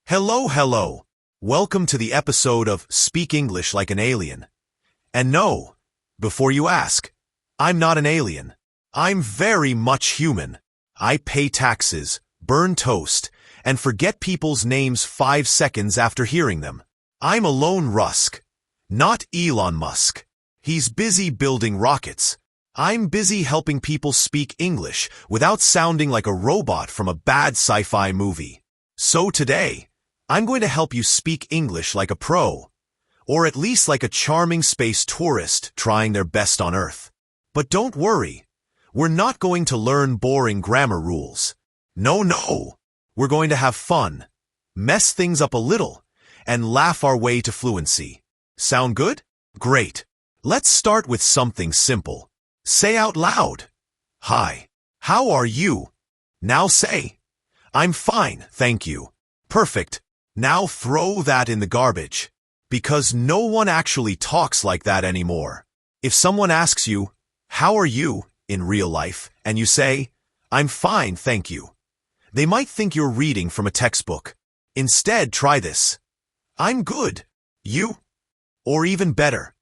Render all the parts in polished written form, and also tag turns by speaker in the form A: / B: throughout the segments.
A: Hello. Welcome to the episode of Speak English Like an Alien. And no, before you ask, I'm not an alien. I'm very much human. I pay taxes, burn toast, and forget people's names 5 seconds after hearing them. I'm Alone Rusk, not Elon Musk. He's busy building rockets. I'm busy helping people speak English without sounding like a robot from a bad sci-fi movie. So today, I'm going to help you speak English like a pro, or at least like a charming space tourist trying their best on Earth. But don't worry, we're not going to learn boring grammar rules. No, we're going to have fun, mess things up a little, and laugh our way to fluency. Sound good? Great. Let's start with something simple. Say out loud. Hi, how are you? Now say, I'm fine, thank you. Perfect. Now throw that in the garbage. Because no one actually talks like that anymore. If someone asks you, how are you, in real life, and you say, I'm fine, thank you, they might think you're reading from a textbook. Instead, try this. I'm good. You? Or even better.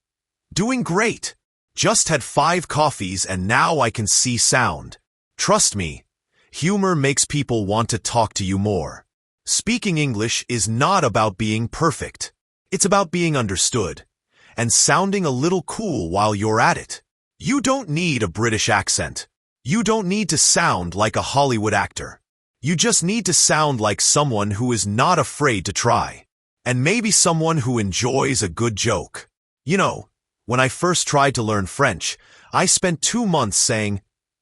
A: Doing great. Just had 5 coffees and now I can see sound. Trust me, humor makes people want to talk to you more. Speaking English is not about being perfect. It's about being understood and sounding a little cool while you're at it. You don't need a British accent. You don't need to sound like a Hollywood actor. You just need to sound like someone who is not afraid to try. And maybe someone who enjoys a good joke. You know, when I first tried to learn French, I spent 2 months saying,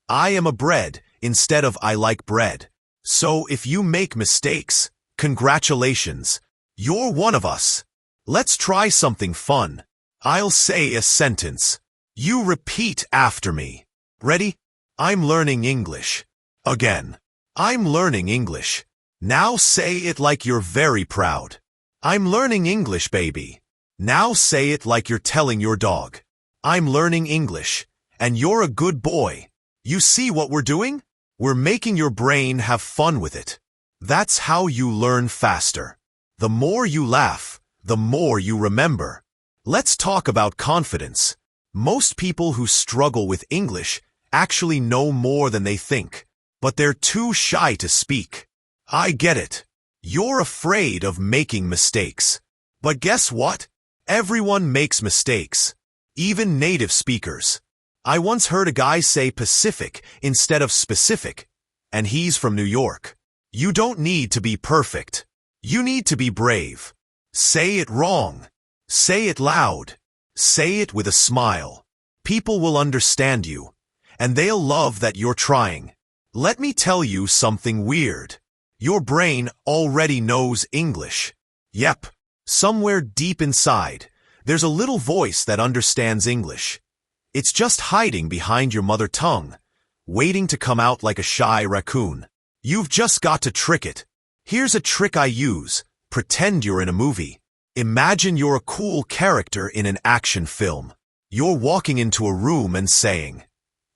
A: I am a bread instead of I like bread. So if you make mistakes, congratulations, you're one of us. Let's try something fun. I'll say a sentence. You repeat after me. Ready? I'm learning English. Again. I'm learning English. Now say it like you're very proud. I'm learning English, baby. Now say it like you're telling your dog. I'm learning English, and you're a good boy. You see what we're doing? We're making your brain have fun with it. That's how you learn faster. The more you laugh, the more you remember. Let's talk about confidence. Most people who struggle with English actually know more than they think, but they're too shy to speak. I get it. You're afraid of making mistakes. But guess what? Everyone makes mistakes. Even native speakers. I once heard a guy say Pacific instead of specific, and he's from New York. You don't need to be perfect. You need to be brave. Say it wrong. Say it loud. Say it with a smile. People will understand you, and they'll love that you're trying. Let me tell you something weird. Your brain already knows English. Yep, somewhere deep inside, there's a little voice that understands English. It's just hiding behind your mother tongue, waiting to come out like a shy raccoon. You've just got to trick it. Here's a trick I use. Pretend you're in a movie. Imagine you're a cool character in an action film. You're walking into a room and saying,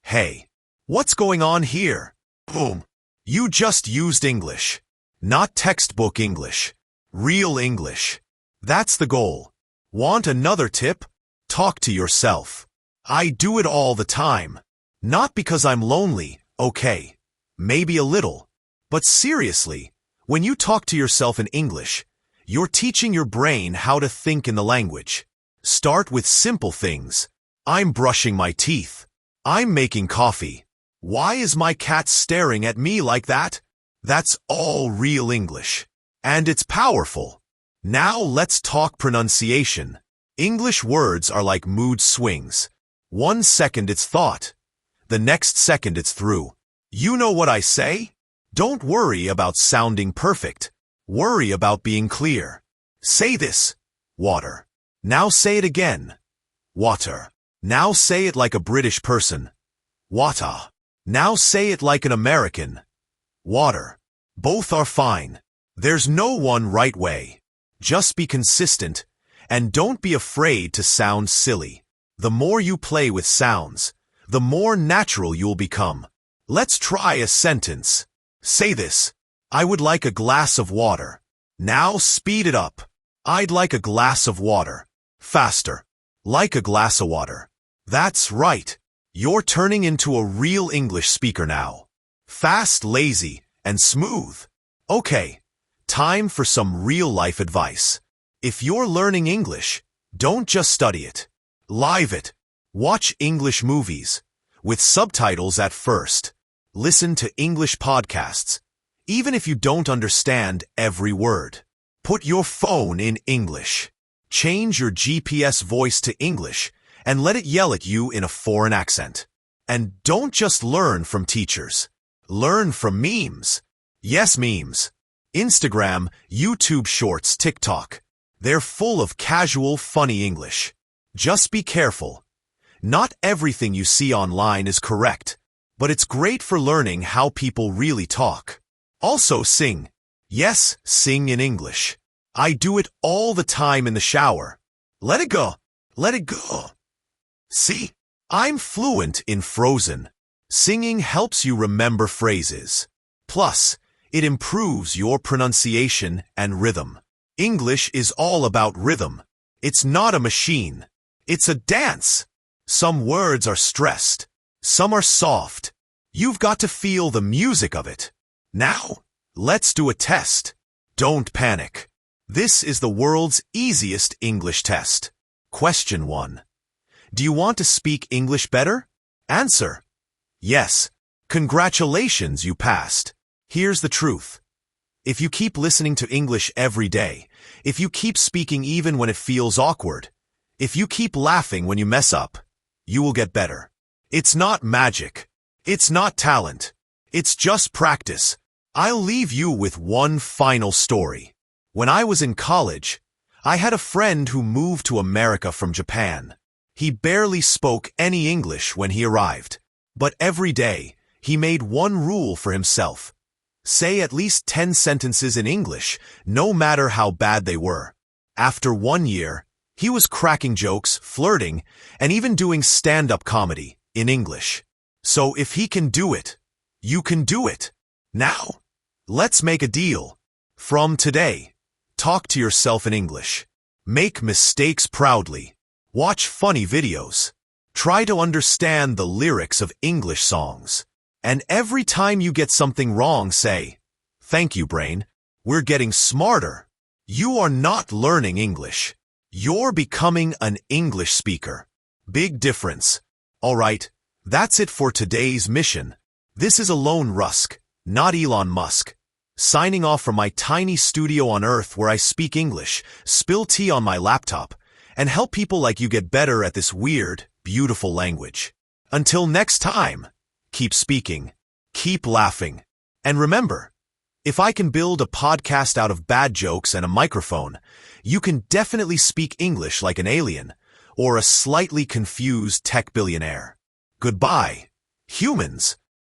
A: hey, what's going on here? Boom. You just used English. Not textbook English. Real English. That's the goal. Want another tip? Talk to yourself. I do it all the time. Not because I'm lonely, okay. Maybe a little. But seriously, when you talk to yourself in English, you're teaching your brain how to think in the language. Start with simple things. I'm brushing my teeth. I'm making coffee. Why is my cat staring at me like that? That's all real English. And it's powerful. Now let's talk pronunciation. English words are like mood swings. 1 second it's thought. The next second it's through. You know what I say? Don't worry about sounding perfect. Worry about being clear. Say this. Water. Now say it again. Water. Now say it like a British person. Water. Now say it like an American. Water. Both are fine. There's no one right way. Just be consistent, and don't be afraid to sound silly. The more you play with sounds, the more natural you'll become. Let's try a sentence. Say this. I would like a glass of water. Now speed it up. I'd like a glass of water. Faster. Like a glass of water. That's right. You're turning into a real English speaker now. Fast, lazy, and smooth. Okay, time for some real-life advice. If you're learning English, don't just study it. Live it. Watch English movies, with subtitles at first. Listen to English podcasts, even if you don't understand every word. Put your phone in English. Change your GPS voice to English and let it yell at you in a foreign accent. And don't just learn from teachers. Learn from memes. Yes, memes. Instagram, YouTube Shorts, TikTok. They're full of casual, funny English. Just be careful. Not everything you see online is correct, but it's great for learning how people really talk. Also sing. Yes, sing in English. I do it all the time in the shower. Let it go. Let it go. See? I'm fluent in Frozen. Singing helps you remember phrases. Plus, it improves your pronunciation and rhythm. English is all about rhythm. It's not a machine. It's a dance. Some words are stressed. Some are soft. You've got to feel the music of it. Now, let's do a test. Don't panic. This is the world's easiest English test. Question 1. Do you want to speak English better? Answer. Yes. Congratulations, you passed. Here's the truth. If you keep listening to English every day, if you keep speaking even when it feels awkward, if you keep laughing when you mess up, you will get better. It's not magic. It's not talent. It's just practice. I'll leave you with one final story. When I was in college, I had a friend who moved to America from Japan. He barely spoke any English when he arrived, but every day, he made one rule for himself. Say at least 10 sentences in English, no matter how bad they were. After 1 year, he was cracking jokes, flirting, and even doing stand-up comedy in English. So if he can do it, you can do it. Now, let's make a deal. From today, talk to yourself in English. Make mistakes proudly. Watch funny videos. Try to understand the lyrics of English songs. And every time you get something wrong, say, "Thank you, brain. We're getting smarter." You are not learning English. You're becoming an English speaker. Big difference. All right, that's it for today's mission. This is Alone Rusk, not Elon Musk. Signing off from my tiny studio on Earth where I speak English, spill tea on my laptop, and help people like you get better at this weird, beautiful language. Until next time, keep speaking, keep laughing, and remember, if I can build a podcast out of bad jokes and a microphone, you can definitely speak English like an alien or a slightly confused tech billionaire. Goodbye, humans.